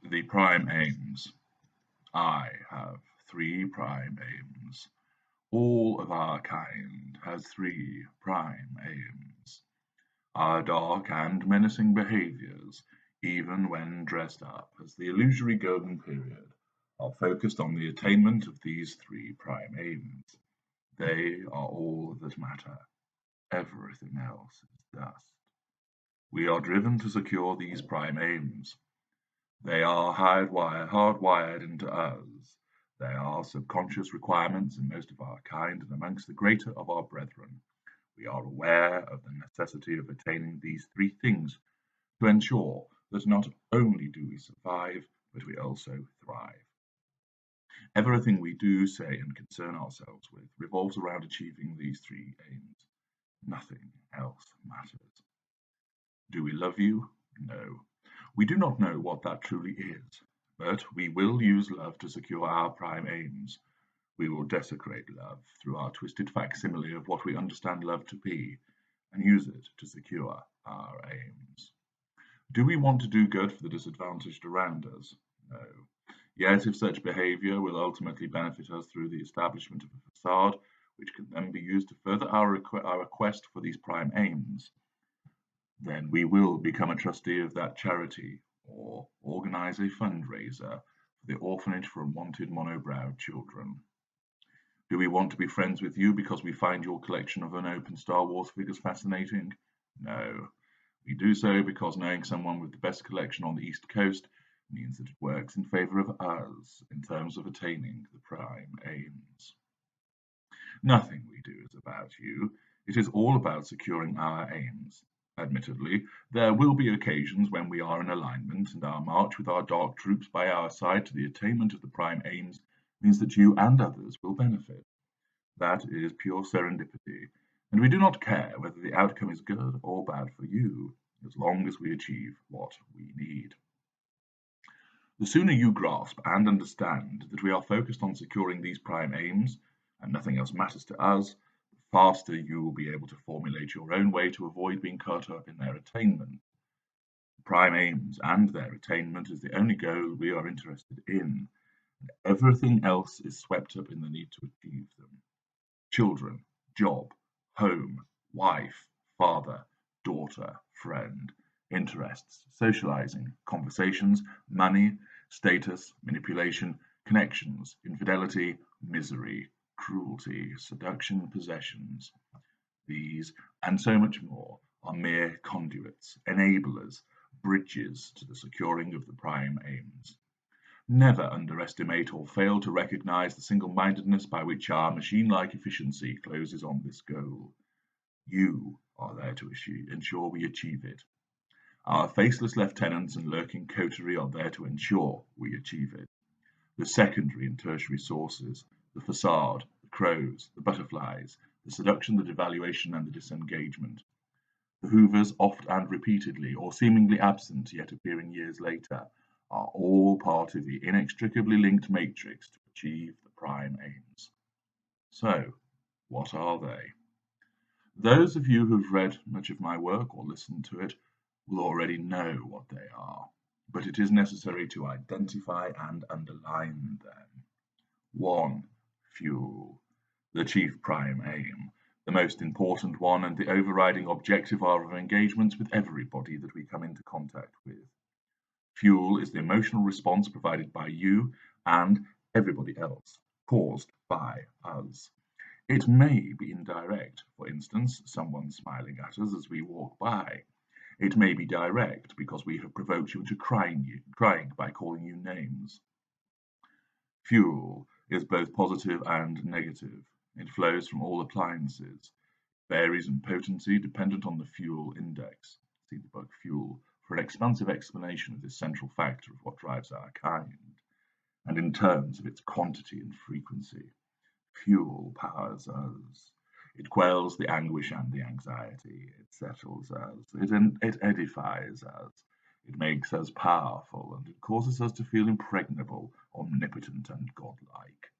The prime aims. I have three prime aims. All of our kind has three prime aims. Our dark and menacing behaviors, even when dressed up as the illusory golden period, are focused on the attainment of these three prime aims. They are all that matter. Everything else is dust. We are driven to secure these prime aims. They are hardwired into us. They are subconscious requirements in most of our kind and amongst the greater of our brethren. We are aware of the necessity of attaining these three things to ensure that not only do we survive, but we also thrive. Everything we do, say, and concern ourselves with revolves around achieving these three aims. Nothing else matters. Do we love you? No. We do not know what that truly is, but we will use love to secure our prime aims. We will desecrate love through our twisted facsimile of what we understand love to be, and use it to secure our aims. Do we want to do good for the disadvantaged around us? No. Yet, if such behavior will ultimately benefit us through the establishment of a facade, which can then be used to further our quest for these prime aims, then we will become a trustee of that charity or organize a fundraiser for the orphanage for unwanted monobrowed children. Do we want to be friends with you because we find your collection of unopened Star Wars figures fascinating? No. We do so because knowing someone with the best collection on the East Coast means that it works in favor of us in terms of attaining the prime aims. Nothing we do is about you. It is all about securing our aims. Admittedly, there will be occasions when we are in alignment, and our march with our dark troops by our side to the attainment of the prime aims means that you and others will benefit. That is pure serendipity, and we do not care whether the outcome is good or bad for you, as long as we achieve what we need. The sooner you grasp and understand that we are focused on securing these prime aims, and nothing else matters to us, the faster you will be able to formulate your own way to avoid being caught up in their attainment. Prime aims and their attainment is the only goal we are interested in, and everything else is swept up in the need to achieve them. Children, job, home, wife, father, daughter, friend, interests, socializing, conversations, money, status, manipulation, connections, infidelity, misery, cruelty, seduction, possessions. These, and so much more, are mere conduits, enablers, bridges to the securing of the prime aims. Never underestimate or fail to recognize the single-mindedness by which our machine-like efficiency closes on this goal. You are there to ensure we achieve it. Our faceless lieutenants and lurking coterie are there to ensure we achieve it. The secondary and tertiary sources, the facade, the crows, the butterflies, the seduction, the devaluation, and the disengagement. The Hoovers, oft and repeatedly, or seemingly absent yet appearing years later, are all part of the inextricably linked matrix to achieve the prime aims. So, what are they? Those of you who've read much of my work or listened to it will already know what they are, but it is necessary to identify and underline them. 1. Fuel, the chief prime aim, the most important one and the overriding objective of our engagements with everybody that we come into contact with. Fuel is the emotional response provided by you and everybody else, caused by us. It may be indirect, for instance, someone smiling at us as we walk by. It may be direct because we have provoked you into crying by calling you names. Fuel is both positive and negative. It flows from all appliances. It varies in potency dependent on the fuel index. See the book Fuel for an expansive explanation of this central factor of what drives our kind, and in terms of its quantity and frequency. Fuel powers us. It quells the anguish and the anxiety. It settles us. It edifies us. It makes us powerful, and it causes us to feel impregnable, omnipotent, and godlike.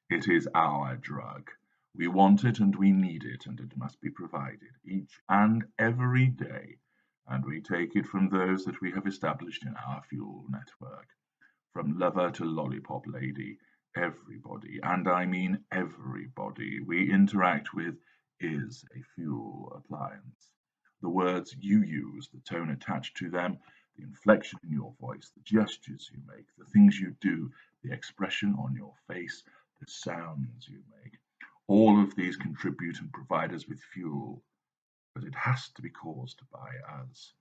It is our drug. We want it and we need it, and it must be provided each and every day, and we take it from those that we have established in our fuel network. From lover to lollipop lady, everybody, and I mean everybody, we interact with is a fuel appliance. The words you use, the tone attached to them, the inflection in your voice, the gestures you make, the things you do, the expression on your face, the sounds you make, all of these contribute and provide us with fuel, but it has to be caused by us.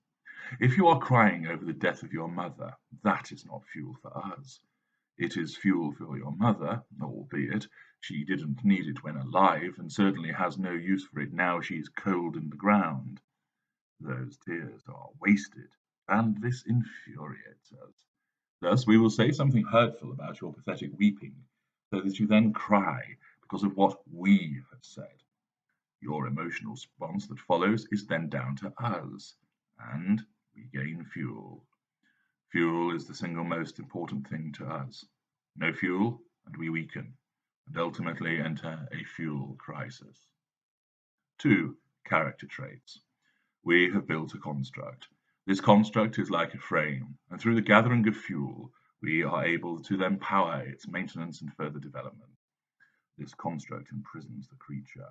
If you are crying over the death of your mother, that is not fuel for us. It is fuel for your mother, albeit she didn't need it when alive, and certainly has no use for it now she is cold in the ground. Those tears are wasted, and this infuriates us. Thus, we will say something hurtful about your pathetic weeping, so that you then cry because of what we have said. Your emotional response that follows is then down to us, and we gain fuel. Fuel is the single most important thing to us. No fuel, and we weaken, and ultimately enter a fuel crisis. 2. Character traits. We have built a construct. This construct is like a frame, and through the gathering of fuel, we are able to then power its maintenance and further development. This construct imprisons the creature.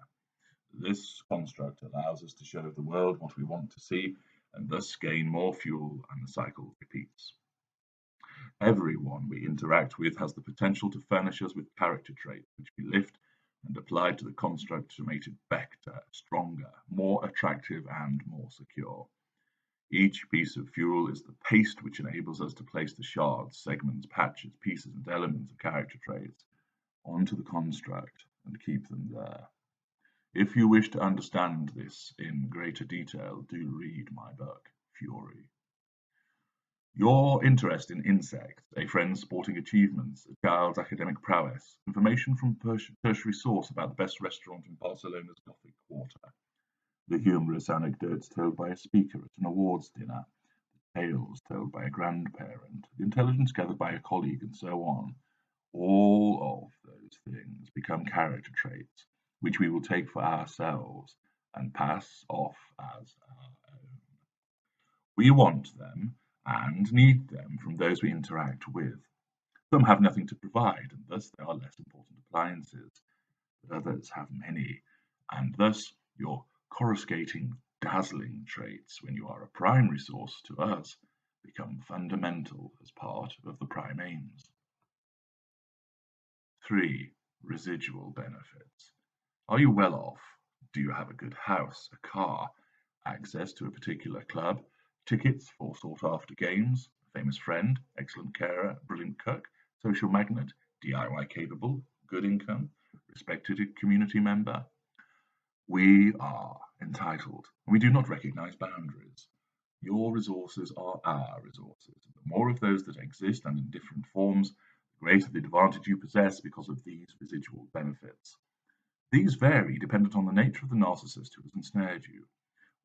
This construct allows us to show the world what we want to see, and thus gain more fuel, and the cycle repeats. Everyone we interact with has the potential to furnish us with character traits which we lift and apply to the construct to make it better, stronger, more attractive, and more secure. Each piece of fuel is the paste which enables us to place the shards, segments, patches, pieces, and elements of character traits onto the construct and keep them there. If you wish to understand this in greater detail, do read my book, Fury. Your interest in insects, a friend's sporting achievements, a child's academic prowess, information from tertiary source about the best restaurant in Barcelona's Gothic Quarter, the humorous anecdotes told by a speaker at an awards dinner, the tales told by a grandparent, the intelligence gathered by a colleague, and so on. All of those things become character traits, which we will take for ourselves and pass off as our own. We want them and need them from those we interact with. Some have nothing to provide, and thus they are less important appliances, but others have many, and thus your coruscating, dazzling traits, when you are a primary source to us, become fundamental as part of the prime aims. 3. Residual benefits. Are you well off? Do you have a good house, a car, access to a particular club, tickets for sought-after games, a famous friend, excellent carer, brilliant cook, social magnet, DIY capable, good income, respected community member? We are entitled, and we do not recognize boundaries. Your resources are our resources. The more of those that exist and in different forms, the greater the advantage you possess because of these residual benefits. These vary dependent on the nature of the narcissist who has ensnared you.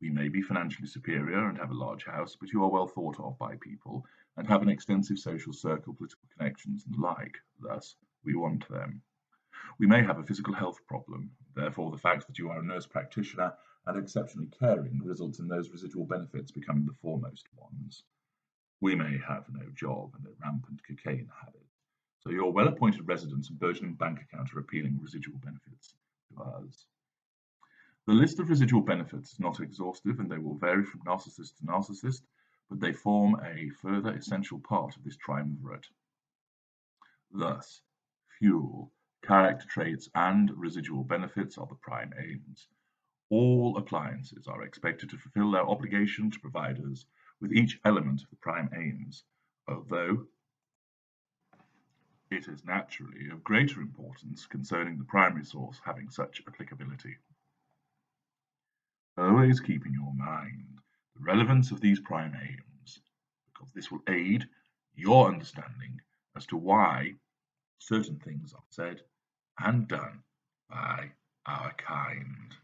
We may be financially superior and have a large house, but you are well thought of by people and have an extensive social circle, political connections, and the like. Thus, we want them. We may have a physical health problem. Therefore, the fact that you are a nurse practitioner and exceptionally caring results in those residual benefits becoming the foremost ones. We may have no job and a rampant cocaine habit. So your well-appointed residence and burgeoning bank account are appealing residual benefits to us. The list of residual benefits is not exhaustive, and they will vary from narcissist to narcissist, but they form a further essential part of this triumvirate. Thus, fuel, character traits, and residual benefits are the prime aims. All appliances are expected to fulfill their obligation to provide us with each element of the prime aims, although it is naturally of greater importance concerning the primary source having such applicability. Always keep in your mind the relevance of these prime aims, because this will aid your understanding as to why certain things are said and done by our kind.